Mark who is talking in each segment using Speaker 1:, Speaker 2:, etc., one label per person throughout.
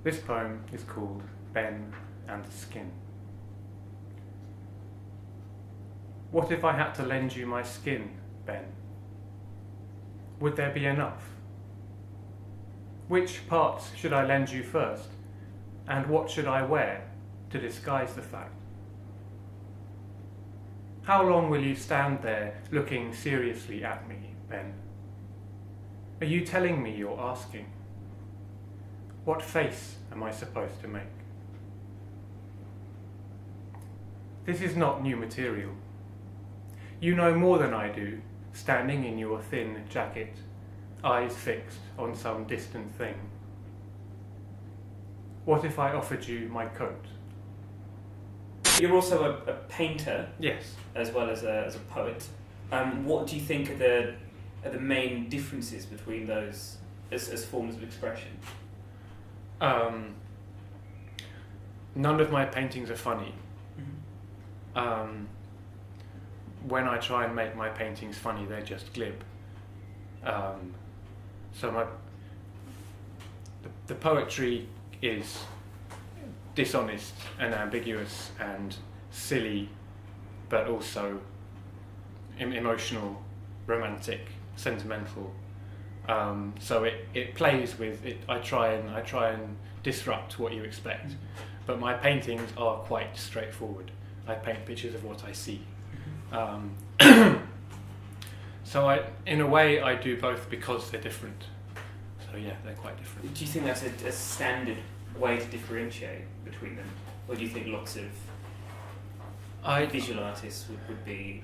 Speaker 1: This poem is called Ben and the Skin. What if I had to lend you my skin, Ben? Would there be enough? Which parts should I lend you first? And what should I wear to disguise the fact? How long will you stand there looking seriously at me, Ben? Are you telling me you're asking? What face am I supposed to make? This is not new material. You know more than I do, standing in your thin jacket, eyes fixed on some distant thing. What if I offered you my coat?
Speaker 2: You're also a painter,
Speaker 1: Yes.
Speaker 2: as well as a poet. What do you think are the main differences between those as forms of expression?
Speaker 1: None of my paintings are funny. When I try and make my paintings funny, they're just glib. So the poetry is dishonest and ambiguous and silly, but also emotional, romantic, sentimental. So it plays with it. I try and disrupt what you expect, but my paintings are quite straightforward. I paint pictures of what I see. So in a way, I do both because they're different. So yeah, they're quite different.
Speaker 2: Do you think that's a standard way to differentiate between them, or do you think lots of visual artists would be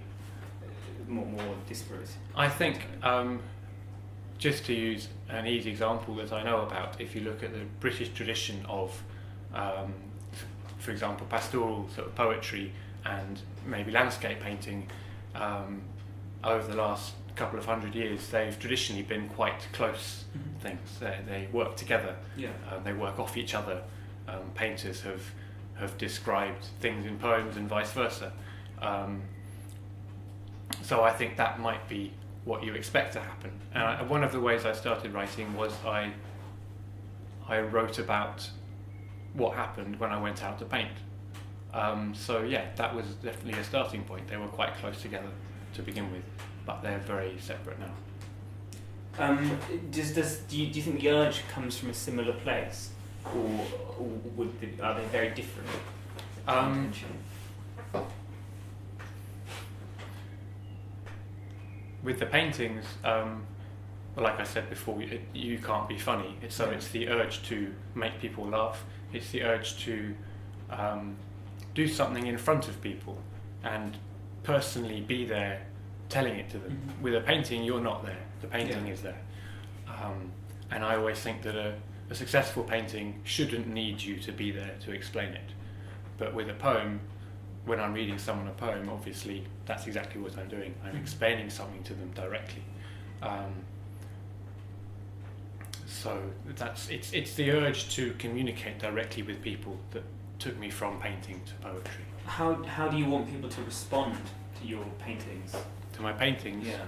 Speaker 2: more disparate?
Speaker 1: I think, just to use an easy example that I know about, if you look at the British tradition of, for example, pastoral sort of poetry and maybe landscape painting, over the last couple of hundred years, they've traditionally been quite close things. They work together.
Speaker 2: Yeah.
Speaker 1: They work off each other. Painters have described things in poems and vice versa. So I think that might be what you expect to happen. And one of the ways I started writing was I wrote about what happened when I went out to paint. So yeah, that was definitely a starting point. They were quite close together to begin with, but they're very separate now.
Speaker 2: Do you think the urge comes from a similar place, or are they very different?
Speaker 1: With the paintings, well, like I said before, you can't be funny. It's the urge to make people laugh. It's the urge to do something in front of people and personally be there telling it to them. With a painting, you're not there. The painting is there. And I always think that a successful painting shouldn't need you to be there to explain it. But with a poem, when I'm reading someone a poem, obviously that's exactly what I'm doing. I'm explaining something to them directly. So it's the urge to communicate directly with people that took me from painting to poetry.
Speaker 2: How do you want people to respond to your paintings?
Speaker 1: To my paintings?
Speaker 2: Yeah.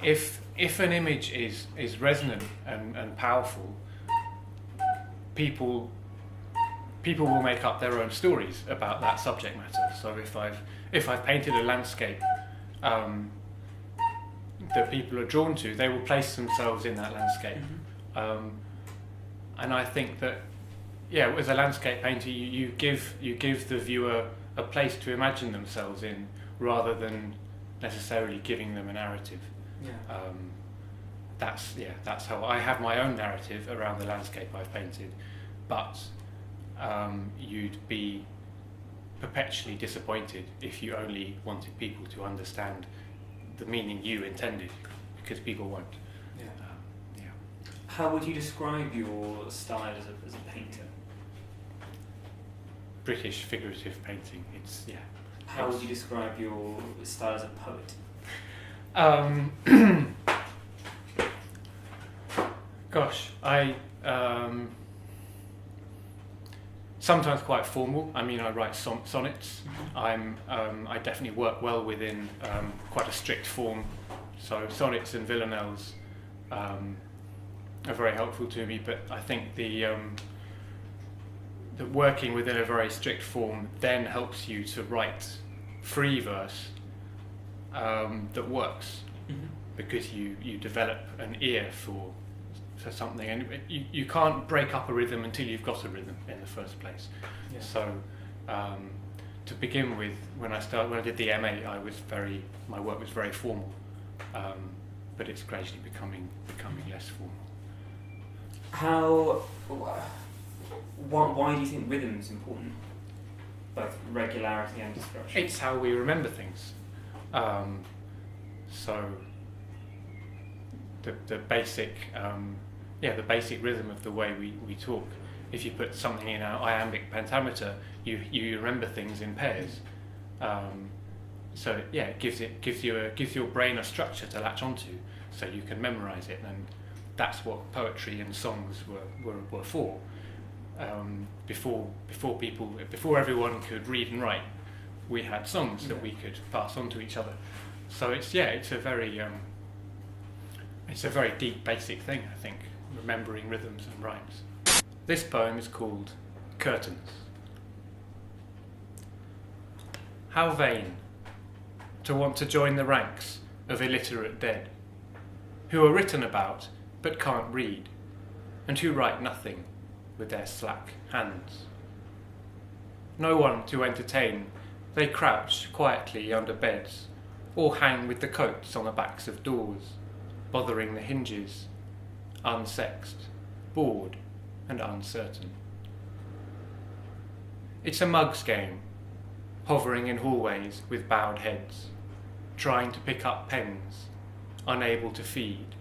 Speaker 1: If an image is resonant and powerful, people will make up their own stories about that subject matter. So if I've painted a landscape that people are drawn to, they will place themselves in that landscape. And I think that, yeah, as a landscape painter, you give the viewer a place to imagine themselves in, rather than necessarily giving them a narrative.
Speaker 2: Yeah.
Speaker 1: That's how I have my own narrative around the landscape I've painted, but you'd be perpetually disappointed if you only wanted people to understand the meaning you intended, because people won't.
Speaker 2: Yeah. How would you describe your style as a painter?
Speaker 1: British figurative painting.
Speaker 2: How would you describe your style as a poet?
Speaker 1: sometimes quite formal. I mean, I write sonnets. I definitely work well within quite a strict form. So sonnets and villanelles are very helpful to me. But I think the working within a very strict form then helps you to write free verse that works, because you develop an ear for something, and you can't break up a rhythm until you've got a rhythm in the first place. Yeah. So to begin with, when I did the MA, my work was very formal, but it's gradually becoming less formal.
Speaker 2: Why do you think rhythm is important, both regularity and structure?
Speaker 1: It's how we remember things. So the basic rhythm of the way we talk. If you put something in our iambic pentameter, you remember things in pairs. So yeah, it gives your brain a structure to latch onto, so you can memorize it, and that's what poetry and songs were for. Before everyone could read and write, we had songs that we could pass on to each other. So it's a very deep, basic thing, I think, remembering rhythms and rhymes. This poem is called Curtains. How vain to want to join the ranks of illiterate dead, who are written about but can't read, and who write nothing with their slack hands. No one to entertain, they crouch quietly under beds, or hang with the coats on the backs of doors, bothering the hinges, unsexed, bored and uncertain. It's a mug's game, hovering in hallways with bowed heads, trying to pick up pens, unable to feed,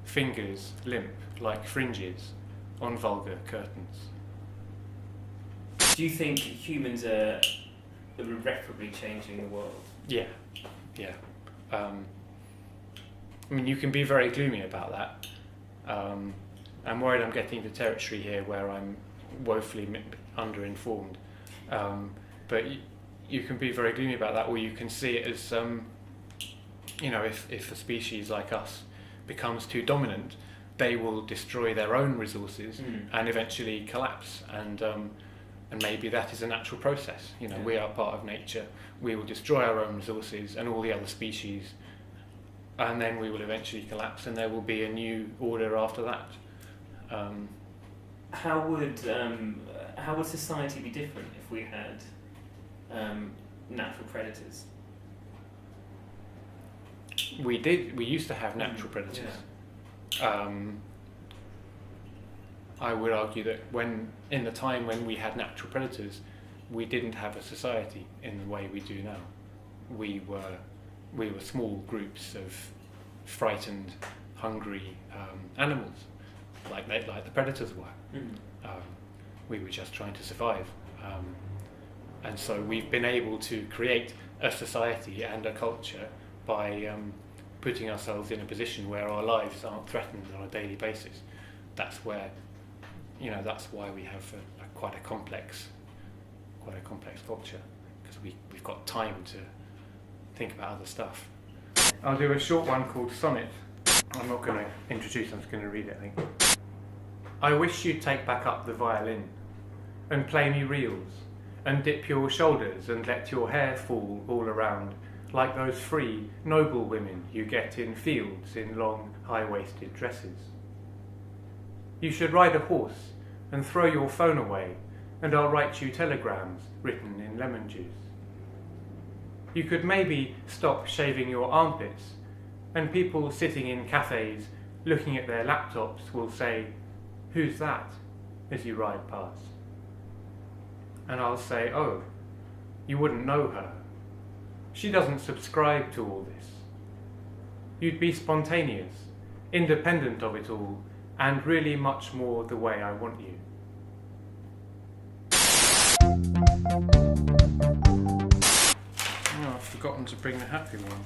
Speaker 1: fingers limp like fringes on vulgar curtains.
Speaker 2: Do you think humans are irreparably changing the world?
Speaker 1: Yeah. I mean, you can be very gloomy about that. I'm worried I'm getting into territory here where I'm woefully underinformed. But you can be very gloomy about that, or you can see it as, if a species like us becomes too dominant, they will destroy their own resources and eventually collapse. And maybe that is a natural process. We are part of nature. We will destroy our own resources and all the other species, and then we will eventually collapse, and there will be a new order after that.
Speaker 2: How would society be different if we had natural predators?
Speaker 1: We used to have natural predators.
Speaker 2: Yeah.
Speaker 1: I would argue that in the time when we had natural predators, we didn't have a society in the way we do now. We were small groups of frightened, hungry animals, like the predators were. We were just trying to survive, and so we've been able to create a society and a culture by putting ourselves in a position where our lives aren't threatened on a daily basis. That's why we have quite a complex culture, because we've got time to think about other stuff. I'll do a short one called Sonnet. I'm not going to introduce, I'm just going to read it, I think. I wish you'd take back up the violin and play me reels, and dip your shoulders and let your hair fall all around, like those free, noble women you get in fields in long, high-waisted dresses. You should ride a horse and throw your phone away, and I'll write you telegrams written in lemon juice. You could maybe stop shaving your armpits, and people sitting in cafes looking at their laptops will say, "Who's that?" as you ride past. And I'll say, "Oh, you wouldn't know her. She doesn't subscribe to all this." You'd be spontaneous, independent of it all, and really much more the way I want you. Oh, I've forgotten to bring the happy one.